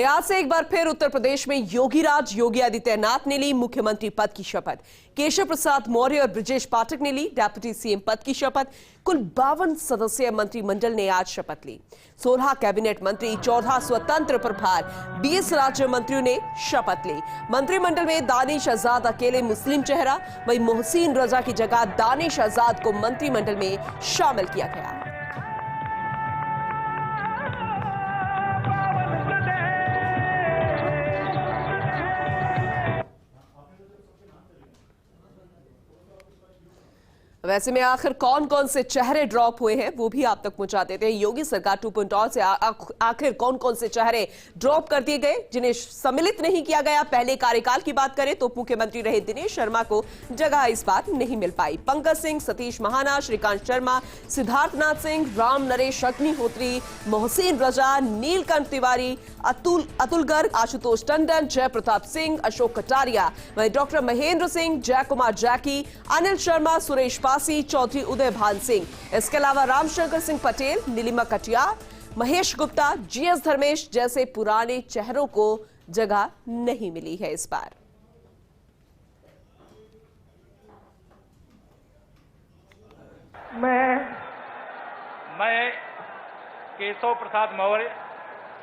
आज से एक बार फिर उत्तर प्रदेश में योगी आदित्यनाथ ने ली मुख्यमंत्री पद की शपथ। केशव प्रसाद मौर्य और ब्रजेश पाठक ने ली डेप्यूटी सीएम पद की शपथ। कुल 52 सदस्यीय मंत्रिमंडल ने आज शपथ ली। 16 कैबिनेट मंत्री, 14 स्वतंत्र प्रभार, 20 राज्य मंत्रियों ने शपथ ली। मंत्रिमंडल में दानिश आजाद अकेले मुस्लिम चेहरा, वहीं मोहसिन रजा की जगह दानिश आजाद को मंत्रिमंडल में शामिल किया गया। वैसे में आखिर कौन कौन से चेहरे ड्रॉप हुए हैं वो भी आप तक पहुंचा देते हैं। योगी सरकार 2.0 से आखिर कौन कौन से चेहरे ड्रॉप कर दिए गए जिन्हें सम्मिलित नहीं किया गया। पहले कार्यकाल की बात करें तो मुख्यमंत्री रहे दिनेश शर्मा को जगह इस बार नहीं मिल पाई। पंकज सिंह, सतीश महाना, श्रीकांत शर्मा, सिद्धार्थनाथ सिंह, राम नरेश अग्निहोत्री, मोहसिन रजा, नीलकंठ तिवारी, अतुल गर्ग, आशुतोष टंडन, जय प्रताप सिंह, अशोक कटारिया, वहीं डॉक्टर महेंद्र सिंह, जय कुमार जैकी, अनिल शर्मा, सुरेश पासी, चौधरी उदय भान सिंह। इसके अलावा रामशंकर सिंह पटेल, नीलिमा कटियार, महेश गुप्ता, जीएस धर्मेश जैसे पुराने चेहरों को जगह नहीं मिली है इस बार। मैं केशव प्रसाद मौर्य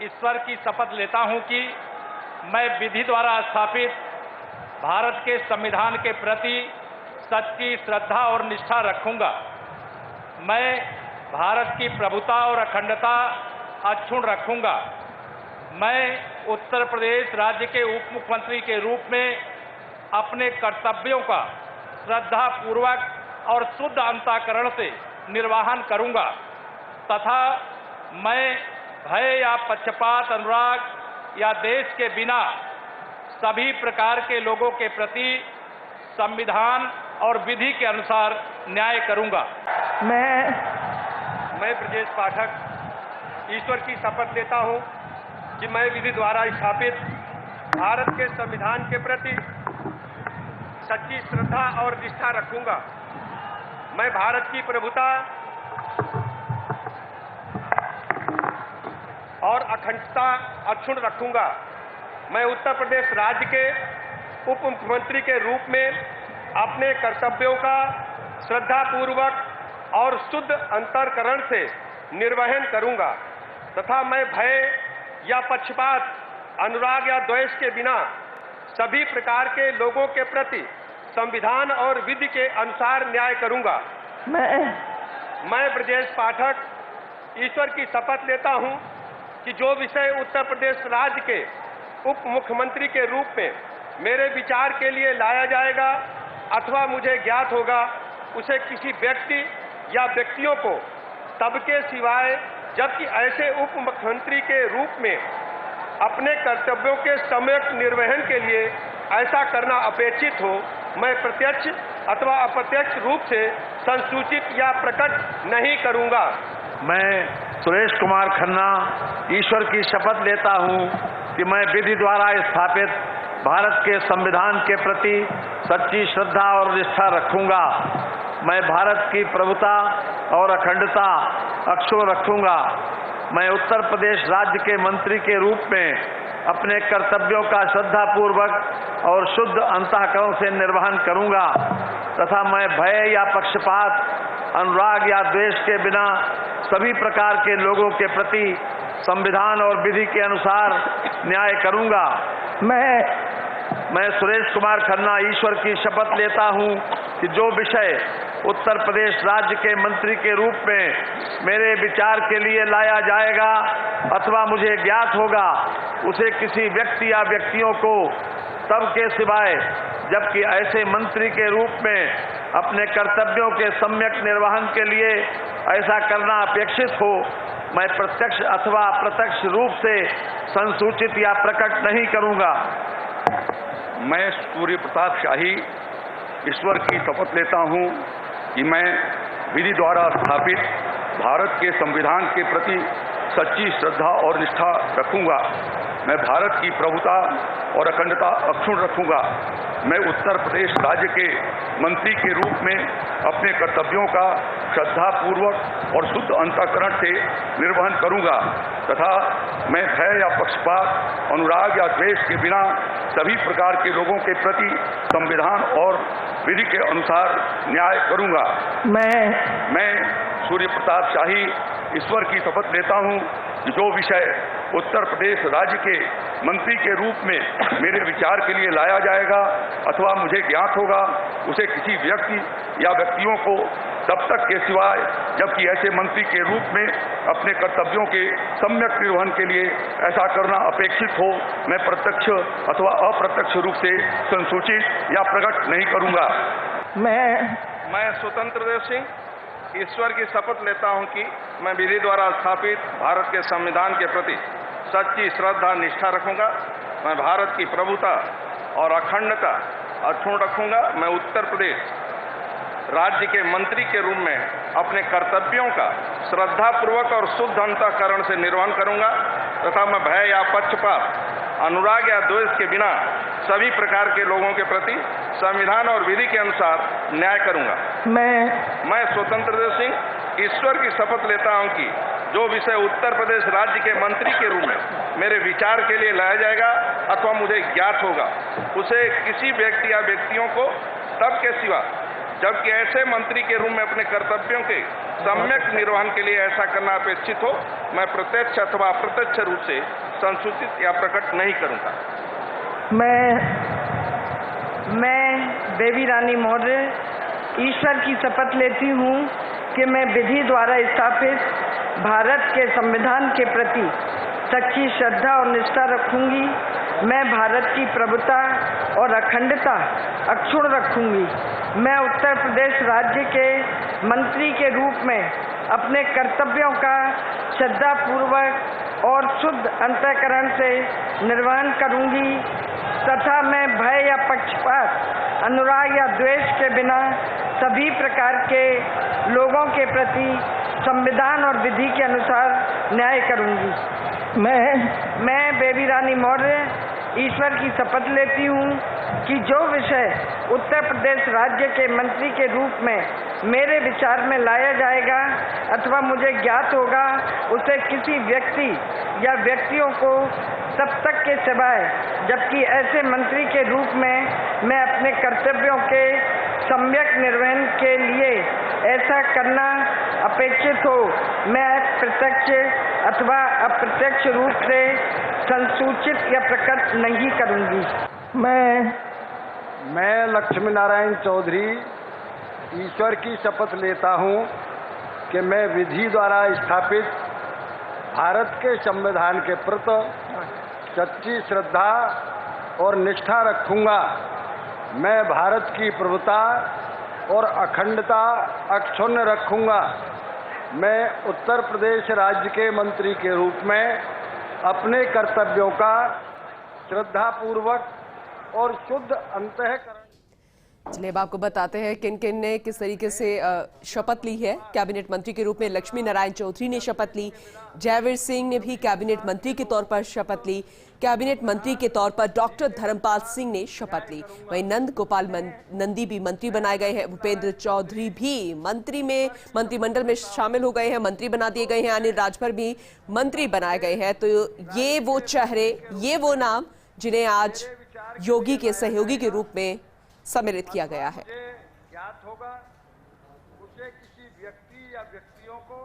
ईश्वर की शपथ लेता हूं कि मैं विधि द्वारा स्थापित भारत के संविधान के प्रति सच्ची श्रद्धा और निष्ठा रखूंगा। मैं भारत की प्रभुता और अखंडता अक्षुण्ण रखूंगा। मैं उत्तर प्रदेश राज्य के उप मुख्यमंत्री के रूप में अपने कर्तव्यों का श्रद्धापूर्वक और शुद्ध अंतःकरण से निर्वहन करूंगा तथा मैं भय या पक्षपात, अनुराग या देश के बिना सभी प्रकार के लोगों के प्रति संविधान और विधि के अनुसार न्याय करूंगा। मैं ब्रजेश पाठक ईश्वर की शपथ लेता हूं कि मैं विधि द्वारा स्थापित भारत के संविधान के प्रति सच्ची श्रद्धा और निष्ठा रखूंगा। मैं भारत की प्रभुता और अखंडता अक्षुण्ण रखूंगा। मैं उत्तर प्रदेश राज्य के उप मुख्यमंत्री के रूप में अपने कर्तव्यों का श्रद्धापूर्वक और शुद्ध अंतःकरण से निर्वहन करूंगा तथा मैं भय या पक्षपात, अनुराग या द्वेष के बिना सभी प्रकार के लोगों के प्रति संविधान और विधि के अनुसार न्याय करूंगा। मैं ब्रजेश पाठक ईश्वर की शपथ लेता हूं कि जो विषय उत्तर प्रदेश राज्य के उप मुख्यमंत्री के रूप में मेरे विचार के लिए लाया जाएगा अथवा मुझे ज्ञात होगा उसे किसी व्यक्ति या व्यक्तियों को तब के सिवाय जबकि ऐसे उप मुख्यमंत्री के रूप में अपने कर्तव्यों के सम्यक निर्वहन के लिए ऐसा करना अपेक्षित हो, मैं प्रत्यक्ष अथवा अप्रत्यक्ष रूप से संसूचित या प्रकट नहीं करूंगा। मैं सुरेश कुमार खन्ना ईश्वर की शपथ लेता हूं कि मैं विधि द्वारा स्थापित भारत के संविधान के प्रति सच्ची श्रद्धा और निष्ठा रखूंगा। मैं भारत की प्रभुता और अखंडता अक्षुण्ण रखूंगा। मैं उत्तर प्रदेश राज्य के मंत्री के रूप में अपने कर्तव्यों का श्रद्धापूर्वक और शुद्ध अंतःकरण से निर्वहन करूंगा तथा मैं भय या पक्षपात, अनुराग या द्वेष के बिना सभी प्रकार के लोगों के प्रति संविधान और विधि के अनुसार न्याय करूंगा। मैं सुरेश कुमार खन्ना ईश्वर की शपथ लेता हूं कि जो विषय उत्तर प्रदेश राज्य के मंत्री के रूप में मेरे विचार के लिए लाया जाएगा अथवा मुझे ज्ञात होगा उसे किसी व्यक्ति या व्यक्तियों को तब के सिवाय जबकि ऐसे मंत्री के रूप में अपने कर्तव्यों के सम्यक निर्वहन के लिए ऐसा करना अपेक्षित हो, मैं प्रत्यक्ष अथवा अप्रत्यक्ष रूप से संसूचित या प्रकट नहीं करूंगा। मैं सूर्य प्रताप शाही ईश्वर की शपथ लेता हूं कि मैं विधि द्वारा स्थापित भारत के संविधान के प्रति सच्ची श्रद्धा और निष्ठा रखूंगा। मैं भारत की प्रभुता और अखंडता अक्षुण्ण रखूंगा। मैं उत्तर प्रदेश राज्य के मंत्री के रूप में अपने कर्तव्यों का श्रद्धापूर्वक और शुद्ध अंतःकरण से निर्वहन करूंगा तथा मैं भय या पक्षपात, अनुराग या द्वेष के बिना सभी प्रकार के लोगों के प्रति संविधान और विधि के अनुसार न्याय करूंगा। मैं सूर्य प्रताप शाही ईश्वर की शपथ लेता हूं कि जो विषय उत्तर प्रदेश राज्य के मंत्री के रूप में मेरे विचार के लिए लाया जाएगा अथवा मुझे ज्ञात होगा, उसे किसी व्यक्ति या व्यक्तियों को तब तक के सिवाय जबकि ऐसे मंत्री के रूप में अपने कर्तव्यों के सम्यक निर्वहन के लिए ऐसा करना अपेक्षित हो, मैं प्रत्यक्ष अथवा अप्रत्यक्ष रूप से संसूचित या प्रकट नहीं करूंगा। मैं स्वतंत्र देव सिंह ईश्वर की शपथ लेता हूं कि मैं विधि द्वारा स्थापित भारत के संविधान के प्रति सच्ची श्रद्धा निष्ठा रखूंगा। मैं भारत की प्रभुता और अखंडता अक्षुण्ण रखूंगा। मैं उत्तर प्रदेश राज्य के मंत्री के रूप में अपने कर्तव्यों का श्रद्धापूर्वक और शुद्ध अंतःकरण से निर्वहन करूंगा तथा मैं भय या पक्षपात, अनुराग या द्वेष के बिना सभी प्रकार के लोगों के प्रति संविधान और विधि के अनुसार न्याय करूंगा। मैं स्वतंत्र देव सिंह ईश्वर की शपथ लेता हूं कि जो विषय उत्तर प्रदेश राज्य के मंत्री के रूप में मेरे विचार के लिए लाया जाएगा अथवा मुझे ज्ञात होगा, उसे किसी व्यक्ति या व्यक्तियों को तब के सिवा जबकि ऐसे मंत्री के रूप में अपने कर्तव्यों के सम्यक निर्वहन के लिए ऐसा करना अपेक्षित हो, मैं प्रत्यक्ष अथवा अप्रत्यक्ष रूप से संसूचित या प्रकट नहीं करूंगा। मैं बेबी रानी मौर्य ईश्वर की शपथ लेती हूँ कि मैं विधि द्वारा स्थापित भारत के संविधान के प्रति सच्ची श्रद्धा और निष्ठा रखूंगी। मैं भारत की प्रभुता और अखंडता अक्षुण्ण रखूंगी। मैं उत्तर प्रदेश राज्य के मंत्री के रूप में अपने कर्तव्यों का श्रद्धापूर्वक और शुद्ध अंतःकरण से निर्वहन करूंगी तथा मैं भय या पक्षपात, अनुराग या द्वेष के बिना सभी प्रकार के लोगों के प्रति संविधान और विधि के अनुसार न्याय करूंगी। मैं बेबी रानी मौर्य ईश्वर की शपथ लेती हूँ कि जो विषय उत्तर प्रदेश राज्य के मंत्री के रूप में मेरे विचार में लाया जाएगा अथवा मुझे ज्ञात होगा, उसे किसी व्यक्ति या व्यक्तियों को तब तक के सिवाय जबकि ऐसे मंत्री के रूप में मैं अपने कर्तव्यों के सम्यक निर्वहन के लिए ऐसा करना अपेक्षित हो, मैं प्रत्यक्ष अथवा अप्रत्यक्ष रूप से संसूचित या प्रकट नहीं करूंगी। मैं लक्ष्मी नारायण चौधरी ईश्वर की शपथ लेता हूं कि मैं विधि द्वारा स्थापित भारत के संविधान के प्रति सच्ची श्रद्धा और निष्ठा रखूंगा। मैं भारत की प्रभुता और अखंडता अक्षुण्ण रखूंगा। मैं उत्तर प्रदेश राज्य के मंत्री के रूप में अपने कर्तव्यों का श्रद्धापूर्वक और शुद्ध अंतःकरण। चलिए अब आपको बताते हैं किन किन ने किस तरीके से शपथ ली है। कैबिनेट मंत्री के रूप में लक्ष्मी नारायण चौधरी ने शपथ ली, जयवीर सिंह ने भी कैबिनेट मंत्री के तौर पर शपथ ली, कैबिनेट मंत्री के तौर पर डॉक्टर धर्मपाल सिंह ने शपथ ली। वहीं नंद गोपाल नंदी भी मंत्री बनाए गए हैं, भूपेंद्र चौधरी भी मंत्रिमंडल में शामिल हो गए हैं, मंत्री बना दिए गए हैं, अनिल राजभर भी मंत्री बनाए गए हैं। तो ये वो चेहरे, ये वो नाम जिन्हें आज योगी के सहयोगी के रूप में सम्मिलित किया गया है। ज्ञात होगा, उसे किसी व्यक्ति या व्यक्तियों को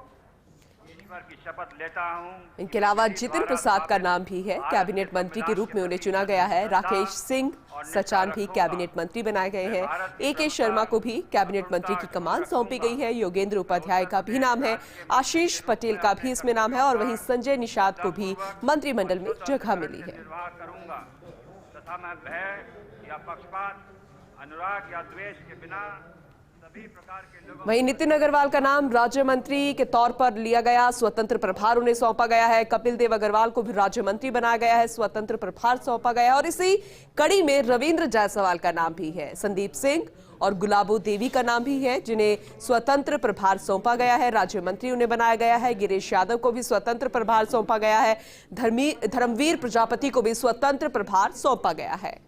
ईश्वर की शपथ लेता हूं। इनके अलावा जितिन प्रसाद का नाम भी है, कैबिनेट मंत्री के रूप में उन्हें चुना गया है। राकेश सिंह सचान भी कैबिनेट मंत्री बनाए गए हैं। AK शर्मा को भी कैबिनेट मंत्री की कमान सौंपी गई है। योगेंद्र उपाध्याय का भी नाम है, आशीष पटेल का भी इसमें नाम है और वहीं संजय निषाद को भी मंत्रिमंडल में जगह मिली है। तथा मैं भय या पक्षपात, अनुराग या द्वेष के बिना सभी प्रकार के लोगों। वहीं नितिन अग्रवाल का नाम राज्य मंत्री के तौर पर लिया गया, स्वतंत्र प्रभार उन्हें सौंपा गया है। कपिल देव अग्रवाल को भी राज्य मंत्री बनाया गया है, स्वतंत्र प्रभार सौंपा गया है। और इसी कड़ी में रविंद्र जायसवाल का नाम भी है, संदीप सिंह और गुलाबो देवी का नाम भी है जिन्हें स्वतंत्र प्रभार सौंपा गया है, राज्य मंत्री उन्हें बनाया गया है। गिरीश यादव को भी स्वतंत्र प्रभार सौंपा गया है। धर्मवीर प्रजापति को भी स्वतंत्र प्रभार सौंपा गया है।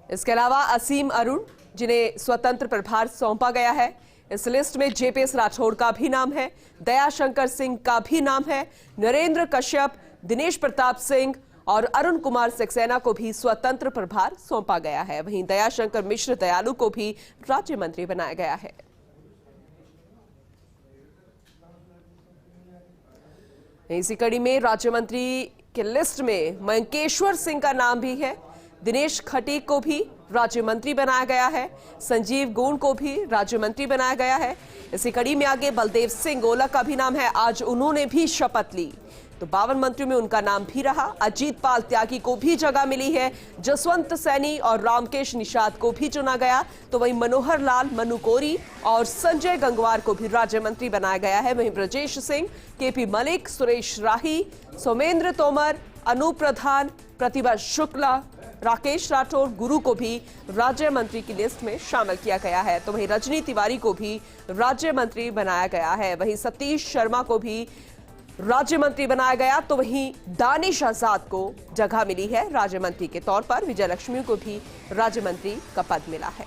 इसके अलावा असीम अरुण जिन्हें स्वतंत्र प्रभार सौंपा गया है, इस लिस्ट में जेपीएस राठौड़ का भी नाम है, दयाशंकर सिंह का भी नाम है, नरेंद्र कश्यप, दिनेश प्रताप सिंह और अरुण कुमार सक्सेना को भी स्वतंत्र प्रभार सौंपा गया है। वहीं दयाशंकर मिश्र दयालु को भी राज्य मंत्री बनाया गया है। इसी कड़ी में राज्य मंत्री के लिस्ट में मंकेश्वर सिंह का नाम भी है, दिनेश खटीक को भी राज्य मंत्री बनाया गया है, संजीव गोंड को भी राज्य मंत्री बनाया गया है। इसी कड़ी में आगे बलदेव सिंह गोला का भी नाम है, आज उन्होंने भी शपथ ली, तो 52 मंत्रियों में उनका नाम भी रहा। अजीत पाल त्यागी को भी जगह मिली है, जसवंत सैनी और रामकेश निषाद को भी चुना गया, तो वहीं मनोहर लाल, मनु कोरी और संजय गंगवार को भी राज्य मंत्री बनाया गया है। वहीं ब्रजेश सिंह, केपी मलिक, सुरेश राही, सोमेंद्र तोमर, अनूप प्रधान, प्रतिभा शुक्ला, राकेश राठौर, गुरु को भी राज्य मंत्री की लिस्ट में शामिल किया गया है। तो वहीं रजनी तिवारी को भी राज्य मंत्री बनाया गया है। वहीं सतीश शर्मा को भी राज्य मंत्री बनाया गया, तो वहीं दानिश आजाद को जगह मिली है राज्य मंत्री के तौर पर। विजय लक्ष्मी को भी राज्य मंत्री का पद मिला है।